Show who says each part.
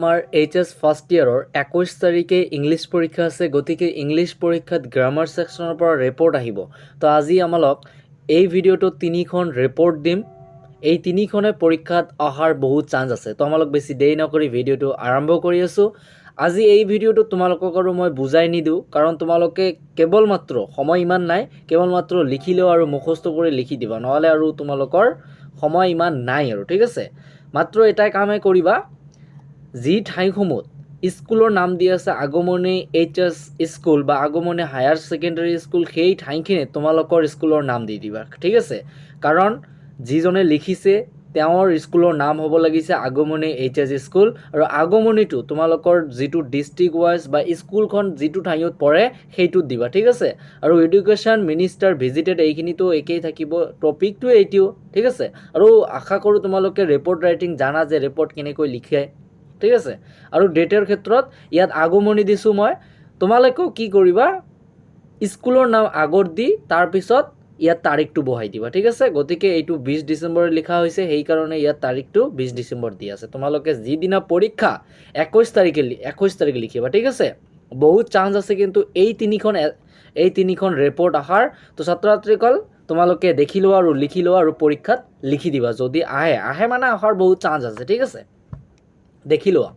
Speaker 1: আমাৰ HS first ইয়াৰৰ 21 তাৰিখে English পৰীক্ষা আছে গতিকে ইংলিছ পৰীক্ষাত গ্ৰামাৰ সেকশনৰ পৰা ৰিপৰ্ট আহিব তো আজি আমালক এই ভিডিওটো তিনিখন ৰিপৰ্ট দিম এই তিনিখনে পৰীক্ষাত অহাৰ বহুত চান্স আছে তো আমালক বেছি দেৰি নকৰি ভিডিওটো আৰম্ভ কৰি আছো আজি এই ভিডিওটো তোমালোকক আৰু মই বুজাই নিদু কাৰণ তোমালোকে কেৱল মাত্ৰ সময় ইমান নাই কেৱল মাত্ৰ লিখিলেও আৰু মুখস্থ কৰি লিখি দিবা নহলে আৰু তোমালোকৰ সময় ইমান নাই আৰু ঠিক আছে মাত্ৰ এটাই কামে কৰিবা যি ঠাইসমূহ স্কুলৰ নাম দি আছে আগমনী এইচএছ স্কুল বা আগমনী হায়াৰ সেকেন্ডাৰী স্কুল সেই ঠাইখিনি তোমালোকৰ স্কুলৰ নাম দি দিবা ঠিক আছে কাৰণ যিজনে লিখিছে তেওঁৰ স্কুলৰ নাম হ'ব লাগিছে আগমনী এইচএছ স্কুল আৰু আগমনীটো তোমালোকৰ যিটো ডিস্ট্ৰিক্ট ওয়াইজ বা স্কুলখন যিটো ঠাইত পৰে সেইটো দিবা ঠিক আছে আৰু এডুকেশ্যন মিনিষ্টাৰ ভিজিটেড এইখিনিতো একেই থাকিব টপিকটো এইটিও ঠিক আছে আৰু আশা কৰো তোমালোকে ৰিপৰ্ট ৰাইটিং জানা যে ৰিপৰ্ট কেনেকৈ লিখে ঠিক আছে আৰু ডেটৰ ক্ষেত্ৰত ইয়াত আগমনী দিছো মই তোমালোকেও কি কৰিবা স্কুলৰ নাম আগত দি তাৰ পিছত ইয়াত তাৰিখটো বহাই দিবা ঠিক আছে গতিকে এইটো 20 ডিসেম্বৰ লিখা হৈছে সেই কাৰণে ইয়াত তাৰিখটো 20 ডিসেম্বৰ দি আছে তোমালোকে যি দিনা পৰীক্ষা 21 তাৰিখে লিখিবা ঠিক আছে বহুত চান্স আছে কিন্তু এই তিনিখন ৰিপৰ্ট আহাৰ তো ছাত্ৰ-ছাত্ৰীসকল তোমালোকে দেখি লোৱা আৰু লিখি লোৱা আৰু পৰীক্ষাত লিখি দিবা যদি আহে মানে আহাৰ বহুত চান্স আছে ঠিক আছে দেখি লোৱা